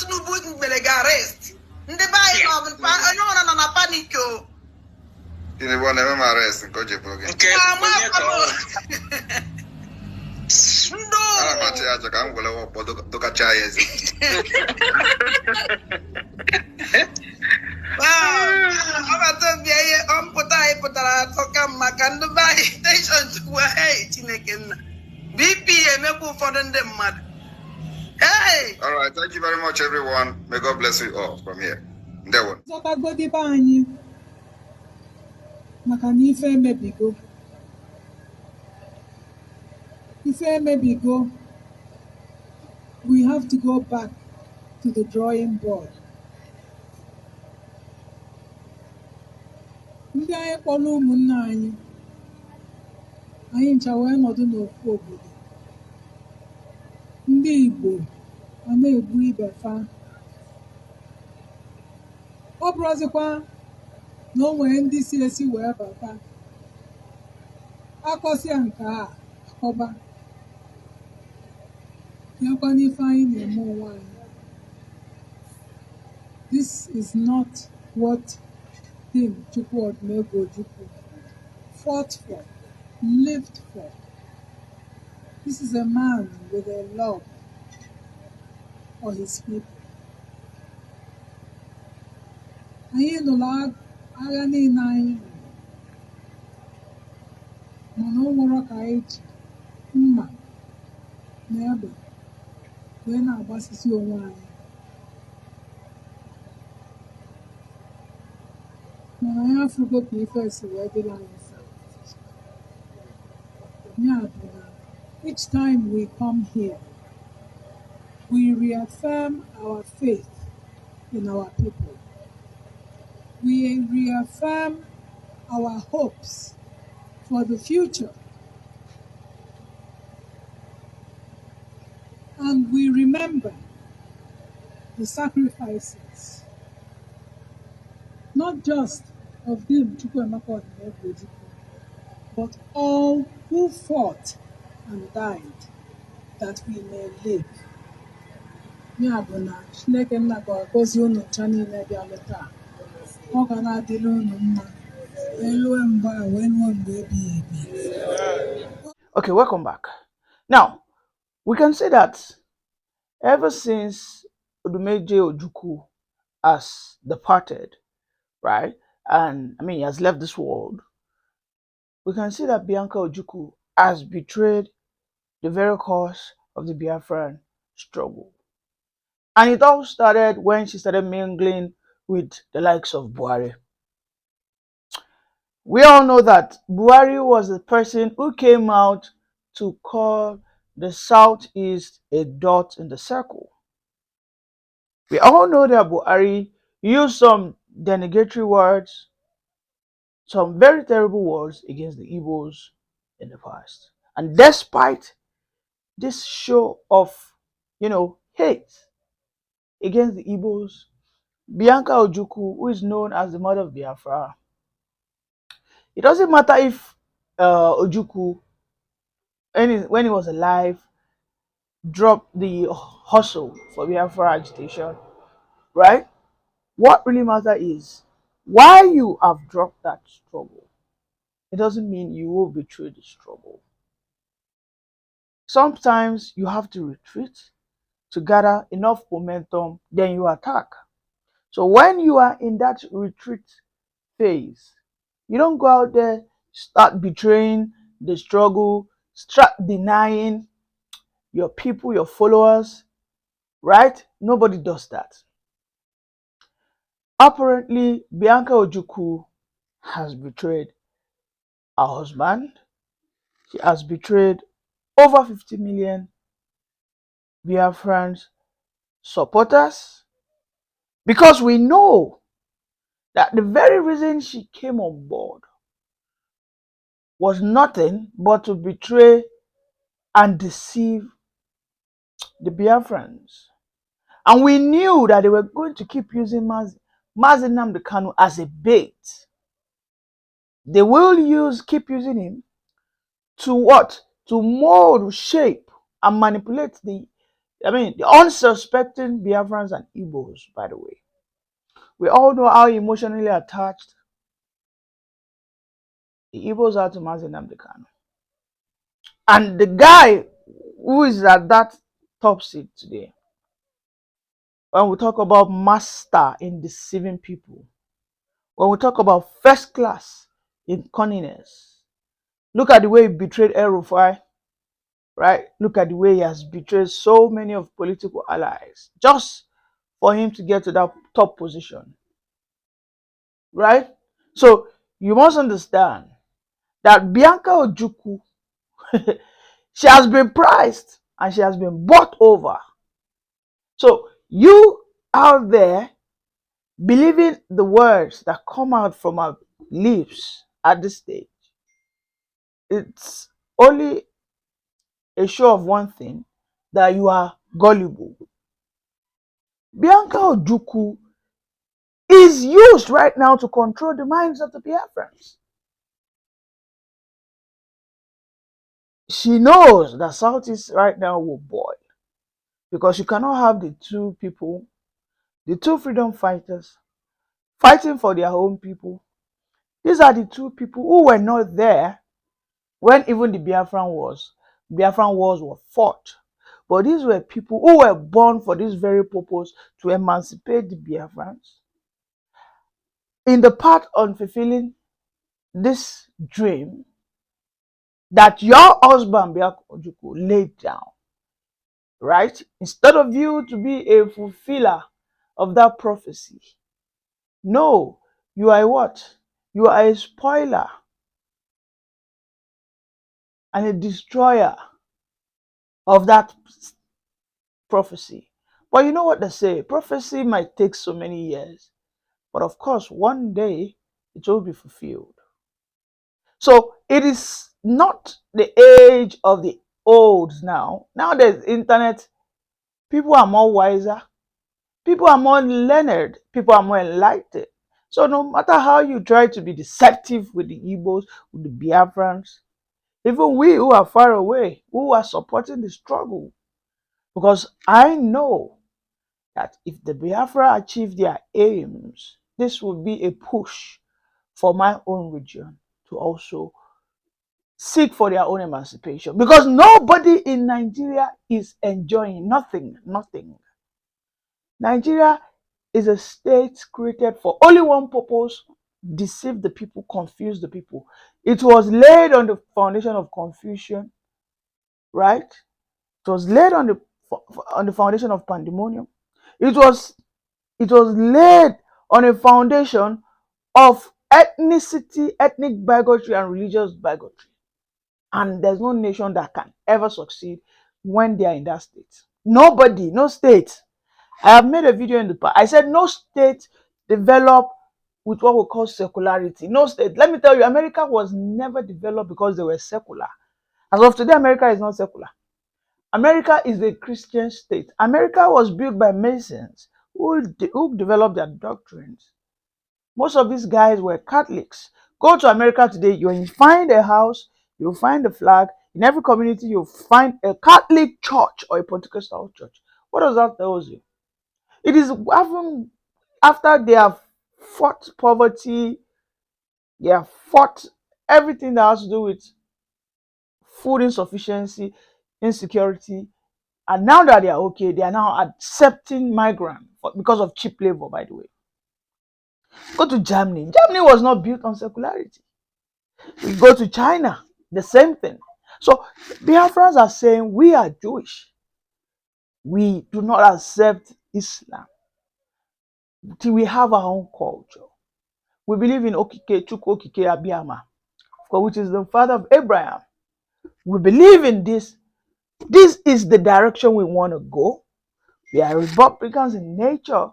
Tinubu belega arrest. Ndị be anyị nọ onye ọra nọ na panic o. Tinubu na eme arrest nke o ji bụrụ gị. Ndo. Ana machi aja ka m gwele wọpọ dokacha ya eze. Ọbata bịa ihe ọmpụta anyị pụtara atọ ka maka ndị be anyị tension tukwa Chineke nna. BP emekwa ụfọdụ ndị mmadụ. Hey! All right, thank you very much, everyone. May God bless you all from here. Ndewo. Zọtagodi be anyị maka na ife emebigo. Ife emebigo. We have to go back to the drawing board. Ndị anyị kpọrọ ụmụnne anyị ncha wee nọdụ n'ofu obodo. Ndị Igbo a na-egbu ibe fa. Ọ bụrụzikwa na o nwere ndị si esi wee bata. Akọsịa nke a akọba. Yakwa n'ife anyị na-eme onwe anyị. This is not what Tim Chukwuemeka fought for, lived for. This is a man with a love for his people. Anyị nụrụ agha niile anyị mana o nwere ka anyị ji mma na egbe wee na-agbasisi onwe anyị. Mana anyị afụgo ka ife si wee dịla anyị mfe. Ya bụ na each time we come here, we reaffirm our faith in our people. We reaffirm our hopes for the future. And we remember the sacrifices, not just of them, Chukwuemeka, but all who fought and died that we may live. Ya bụ na Chineke nna ga-agọzi unu ncha niile bịalụ taa. Ọ ga na-adịrị unu mma. Elue mgbe a wee ruo mgbe ebighị ebi. Okay, welcome back. Now, we can say that ever since Odumeje Ojukwu has departed, right, and I mean he has left this world, we can see that Bianca Ojukwu has betrayed the very cause of the Biafran struggle. And it all started when she started mingling with the likes of Buhari. We all know that Buhari was the person who came out to call the Southeast a dot in the circle. We all know that Buhari used some denegatory words, some very terrible words against the Igbos in the past. And despite this show of, hate against the Igbos, Bianca Ojukwu, who is known as the mother of Biafra, it doesn't matter if Ojukwu, when he was alive, dropped the hustle for Biafra agitation, right? What really matters is why you have dropped that struggle. It doesn't mean you will betray the struggle. Sometimes you have to retreat to gather enough momentum, then you attack. So when you are in that retreat phase, you don't go out there, start betraying the struggle, start denying your people, your followers, right? Nobody does that. Apparently, Bianca Ojukwu has betrayed her husband. She has betrayed over 50 million Biafran supporters, because we know that the very reason she came on board was nothing but to betray and deceive the Biafrans. And we knew that they were going to keep using Mazi Nnamdi Kanu as a bait. They will keep using him to what? To mold, shape, and manipulate the I mean, the unsuspecting Biafrans and Igbos, by the way. We all know how emotionally attached the Igbos are to Mazi Nnamdi Kanu. And the guy who is at that top seat today, when we talk about master in deceiving people, when we talk about first class in cunningness, look at the way he betrayed El Rufai, right? Look at the way he has betrayed so many of political allies just for him to get to that top position, right? So you must understand that Bianca Ojukwu, she has been priced and she has been bought over. So you out there believing the words that come out from our lips at this stage, it's only a show of one thing, that you are gullible. Bianca Ojukwu is used right now to control the minds of the Biafrans. She knows that Southeast right now will boil because you cannot have the two people, the two freedom fighters, fighting for their own people. These are the two people who were not there when even the Biafran wars were fought. But these were people who were born for this very purpose, to emancipate the Biafrans. In the part on fulfilling this dream that your husband Bianca Ojukwu laid down, right? Instead of you to be a fulfiller of that prophecy, no, you are what? You are a spoiler and a destroyer of that prophecy. But you know what they say? Prophecy might take so many years, but of course, one day it will be fulfilled. So it is not the age of the old now. Now there's internet. People are more wiser. People are more learned. People are more enlightened. So no matter how you try to be deceptive with the Igbos, with the Biafrans, even we who are far away, who are supporting the struggle, because I know that if the Biafra achieve their aims, this will be a push for my own region to also seek for their own emancipation. Because nobody in Nigeria is enjoying nothing. Nigeria is a state created for only one purpose: deceive the people, confuse the people. It was laid on the foundation of confusion, right? It was laid on the foundation of pandemonium. It was laid on a foundation of ethnicity, ethnic bigotry, and religious bigotry. And there's no nation that can ever succeed when they are in that state. Nobody, no state. I have made a video in the past. I said no state developed with what we call secularity. No state. Let me tell you, America was never developed because they were secular. As of today, America is not secular. America is a Christian state. America was built by Masons who developed their doctrines. Most of these guys were Catholics. Go to America today, you'll find a house, you'll find a flag. In every community, you'll find a Catholic church or a Pentecostal church. What does that tell you? It is even after they have fought poverty, they have fought everything that has to do with food insufficiency, insecurity, and now that they are okay, they are now accepting migrants because of cheap labor, by the way. Go to Germany. Germany was not built on secularity. We go to China, the same thing. So Biafrans are saying we are Jewish. We do not accept Islam till we have our own culture. We believe in Okike, Chukwu Okike Abiyama, which is the father of Abraham. We believe in this. This is the direction we want to go. We are Republicans in nature.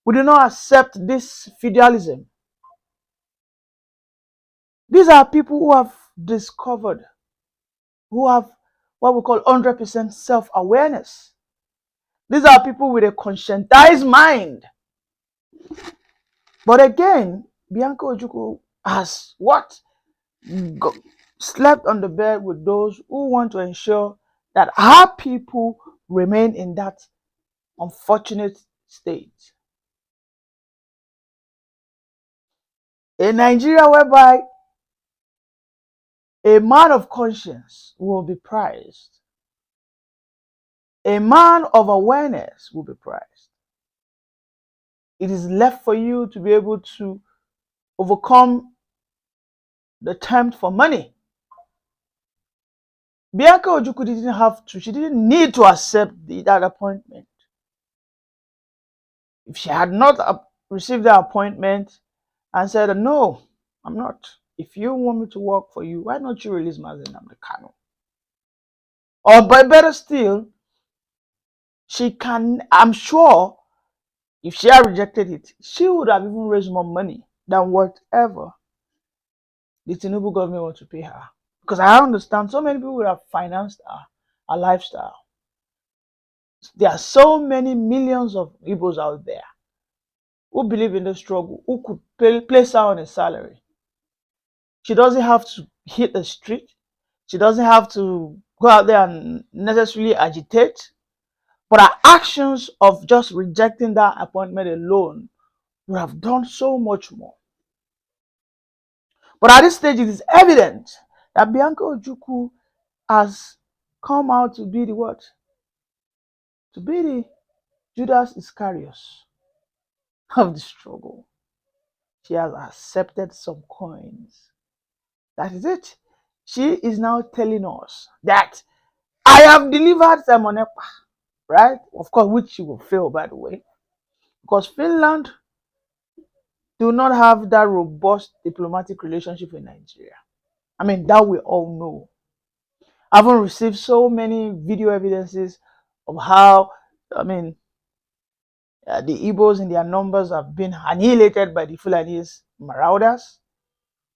We do not accept this feudalism. These are people who have discovered, who have what we call 100% self-awareness. These are people with a conscientized mind. But again, Bianca Ojukwu has what? Slept on the bed with those who want to ensure that our people remain in that unfortunate state. A Nigeria whereby a man of conscience will be prized, a man of awareness will be prized. It is left for you to be able to overcome the tempt for money. Bianca Ojukwu didn't have to, she didn't need to accept that appointment. If she had not received that appointment and said, no, I'm not. If you want me to work for you, why not you release Mazi Nnamdi Kanu? Or by better still, she can, I'm sure, if she had rejected it, she would have even raised more money than whatever the Tinubu government wants to pay her. Because I understand so many people would have financed her lifestyle. There are so many millions of Igbos out there who believe in the struggle, who could place her on a salary. She doesn't have to hit the street. She doesn't have to go out there and necessarily agitate. But her actions of just rejecting that appointment alone would have done so much more. But at this stage, it is evident that Bianca Ojukwu has come out to be the what? To be the Judas Iscariot of the struggle. She has accepted some coins. That is it. She is now telling us that I have delivered Simon Ekpa, right? Of course, which she will fail, by the way, because Finland do not have that robust diplomatic relationship with Nigeria. I mean, that we all know. I've received so many video evidences of how, I mean, the Igbos in their numbers have been annihilated by the Fulanese marauders,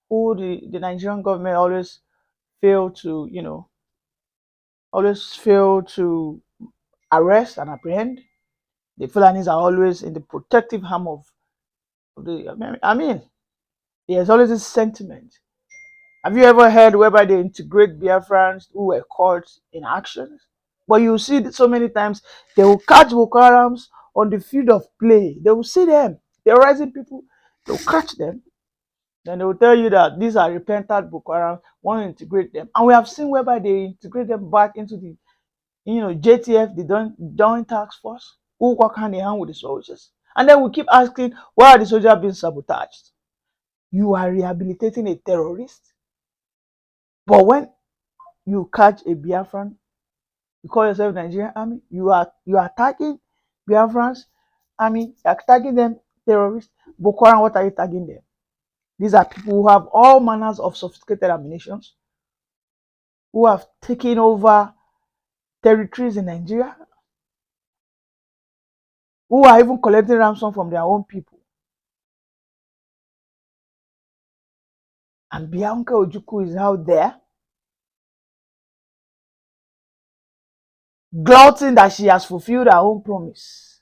who the Nigerian government always fail to, arrest and apprehend. The Fulanis are always in the protective arm of the, I mean, there's always this sentiment. Have you ever heard whereby they integrate Biafrans who were caught in actions? But you see so many times they will catch Boko Harams on the field of play. They will see them terrorizing people. They will catch them. Then they will tell you that these are repentant Boko Haram, want to integrate them. And we have seen whereby they integrate them back into the JTF, the Joint Task Force, who work hand in hand with the soldiers. And then we keep asking, why are the soldiers being sabotaged? You are rehabilitating a terrorist. But when you catch a Biafran, you call yourself Nigerian army, you are attacking Biafrans, army, you are tagging them terrorists. Boko Haram, what are you tagging them? These are people who have all manners of sophisticated ammunitions, who have taken over territories in Nigeria, who are even collecting ransom from their own people. And Bianca Ojukwu is out there gloating that she has fulfilled her own promise.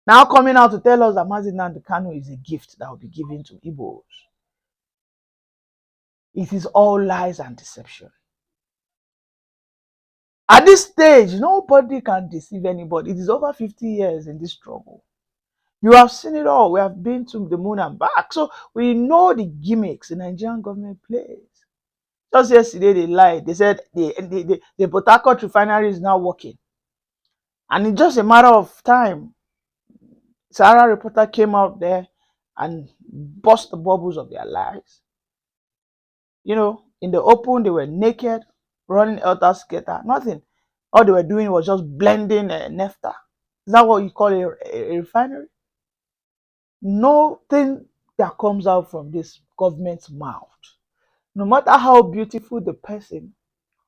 Now coming out to tell us that Mazi Nnamdi Kanu is a gift that will be given to Igbos. It is all lies and deception. At this stage, nobody can deceive anybody. It is over 50 years in this struggle. You have seen it all. We have been to the moon and back. So we know the gimmicks the Nigerian government plays. Just yesterday, they lied. They said the Port Harcourt refinery is now working. And in just a matter of time, Sahara Reporter came out there and burst the bubbles of their lies. In the open, they were naked, running helter skelter. Nothing. All they were doing was just blending naphtha. Is that what you call a refinery? Nothing that comes out from this government's mouth, no matter how beautiful the person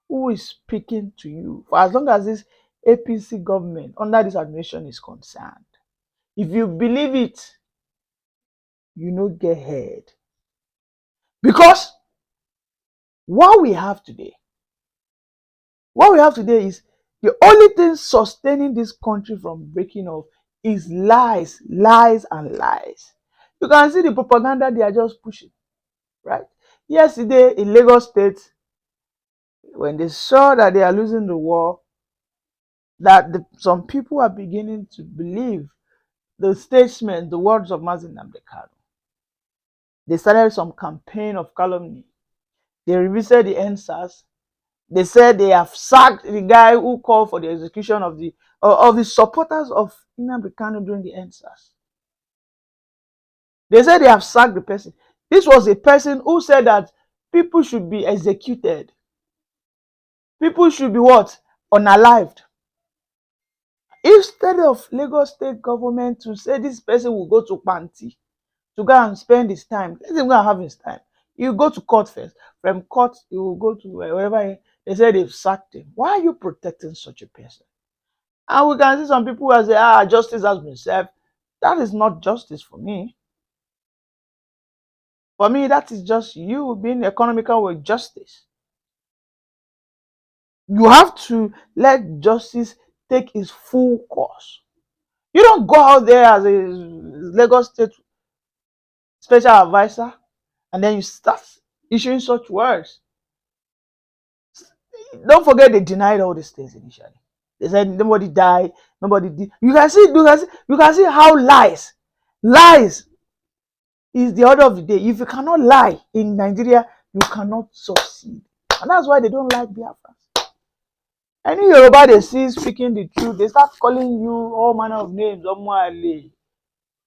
who is speaking to you, for as long as this APC government under this administration is concerned, if you believe it, you no get head. Because what we have today is the only thing sustaining this country from breaking off is lies, lies, and lies. You can see the propaganda they are just pushing, right? Yesterday in Lagos State, when they saw that they are losing the war, that some people are beginning to believe the statements, the words of Mazi Nnamdi Kanu. They started some campaign of calumny. They revisited the NSAS. They said they have sacked the guy who called for the execution of the supporters of Nnamdi Kanu during the NSAS. They said they have sacked the person. This was a person who said that people should be executed. People should be what? Unalived. Instead of Lagos state government to say this person will go to Panti to go and spend his time, let him go and have his time. You go to court first. From court, you will go to wherever they say they've sacked him. Why are you protecting such a person? And we can see some people who say, justice has been served. That is not justice for me. For me, that is just you being economical with justice. You have to let justice take its full course. You don't go out there as a Lagos State special advisor and then you start issuing such words. Don't forget they denied all these things initially. They said nobody died, nobody did. You can see how lies is the order of the day. If you cannot lie in Nigeria, you cannot succeed. And that's why they don't like Biafrans. Any Yoruba they see speaking the truth, they start calling you all manner of names.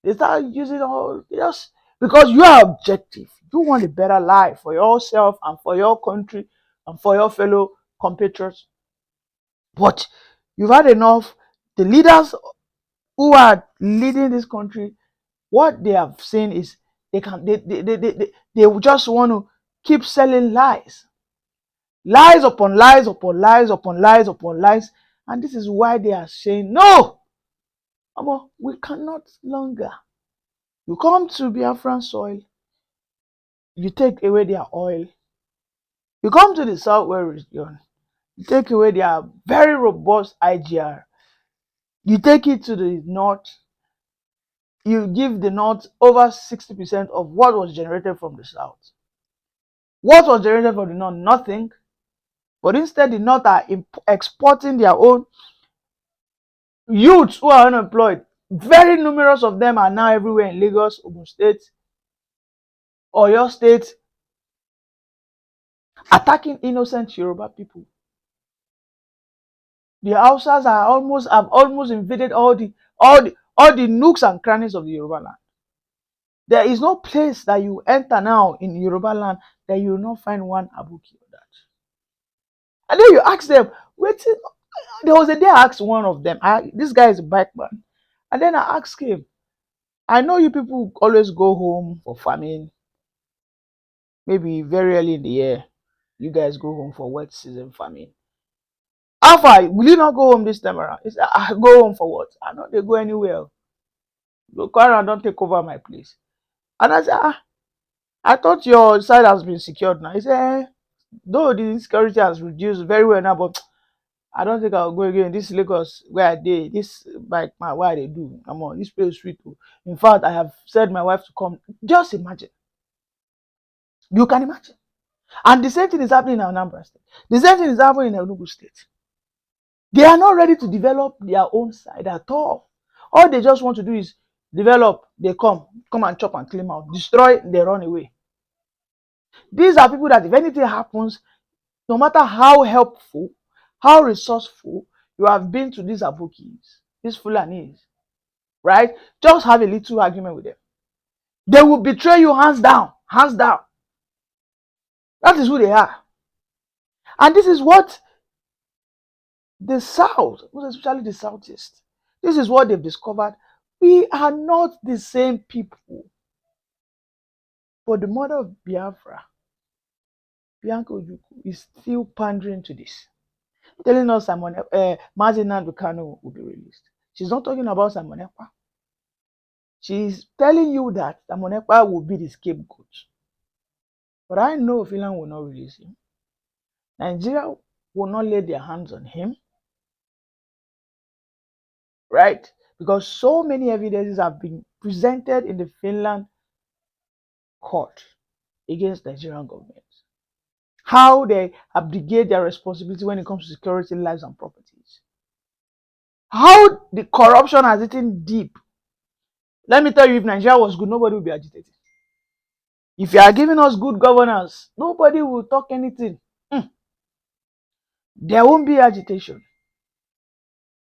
They start using all just because you are objective. You want a better life for yourself and for your country and for your fellow compatriots. But you've had enough. The leaders who are leading this country, what they have seen is they just want to keep selling lies. Lies upon lies upon lies upon lies upon lies. And this is why they are saying, no, we cannot longer. You come to Biafran soil, you take away their oil. You come to the southwest region, you take away their very robust IGR. You take it to the north, you give the north over 60% of what was generated from the south. What was generated from the north? Nothing. But instead, the north are exporting their own youths who are unemployed. Very numerous of them are now everywhere in Lagos, Ogun State, Oyo State, attacking innocent Yoruba people. The Hausas have almost invaded all the nooks and crannies of the Yoruba land. There is no place that you enter now in Yoruba land that you will not find one Abuki or that. And then you ask them, waiting. There was a day I asked one of them, this guy is a bike man. And then I asked him, I know you people always go home for farming, maybe very early in the year. You guys go home for wet season farming. How far? Will you not go home this time around? He said, I go home for what? I know they go anywhere. Go around, don't take over my place. And I said, I thought your side has been secured now. He said, though the insecurity has reduced very well now, but I don't think I'll go again. This Lagos where I did, this bike man, why they do. Come on, this place is sweet too. In fact, I have said my wife to come. Just imagine. You can imagine. And the same thing is happening in Anambra State. The same thing is happening in Enugu State. They are not ready to develop their own side at all. All they just want to do is develop, they come and chop and clean out, destroy, they run away. These are people that if anything happens, no matter how helpful, how resourceful you have been to these Abukis, these Fulanis, right? Just have a little argument with them. They will betray you hands down, hands down. That is who they are. And this is what the South, especially the Southeast, this is what they've discovered. We are not the same people. But the mother of Biafra, Bianca Ojukwu, is still pandering to this, telling us Mazi Nnamdi Kanu will be released. She's not talking about Simon Ekpa. She's telling you that Simon Ekpa will be the scapegoat. But I know Finland will not release him. Nigeria will not lay their hands on him. Right? Because so many evidences have been presented in the Finland court against Nigerian government. how they abdicate their responsibility when it comes to security, lives, and properties. How the corruption has eaten deep. Let me tell you, if Nigeria was good, nobody would be agitated. If you are giving us good governance, nobody will talk anything. There won't be agitation.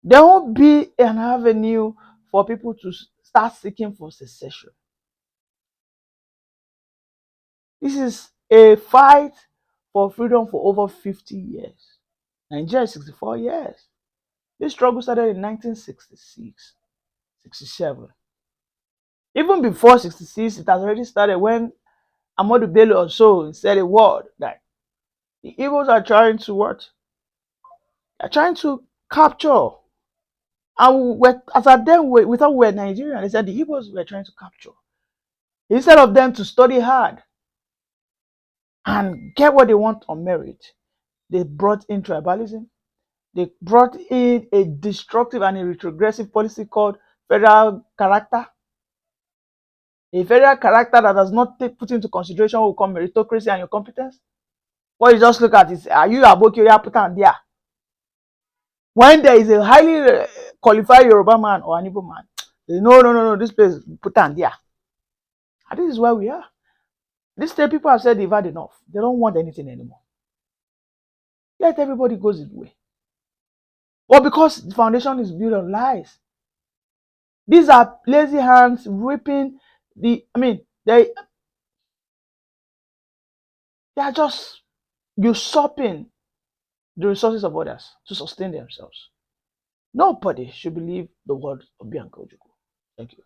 There won't be an avenue for people to start seeking for secession. This is a fight for freedom for over 50 years. Nigeria is 64 years. This struggle started in 1966, 67. Even before 66, it has already started when Amadu Bello also said a word that the Igbos are trying to what? They're trying to capture. And as at then, we thought we were Nigerian. They said the Igbos were trying to capture. Instead of them to study hard and get what they want on merit, they brought in tribalism. They brought in a destructive and a retrogressive policy called federal character. A federal character that does not put into consideration what we call meritocracy and your competence. What you just look at is, are you Aboki or Yaputan there? When there is a highly qualified Yoruba man or an Igbo man, they say, no, this place put on there. And this is where we are. These state people have said they've had enough. They don't want anything anymore. Let everybody go his way. But because the foundation is built on lies, these are lazy hands ripping they are just usurping the resources of others to sustain themselves. Nobody should believe the word of Bianca Ojukwu. Thank you.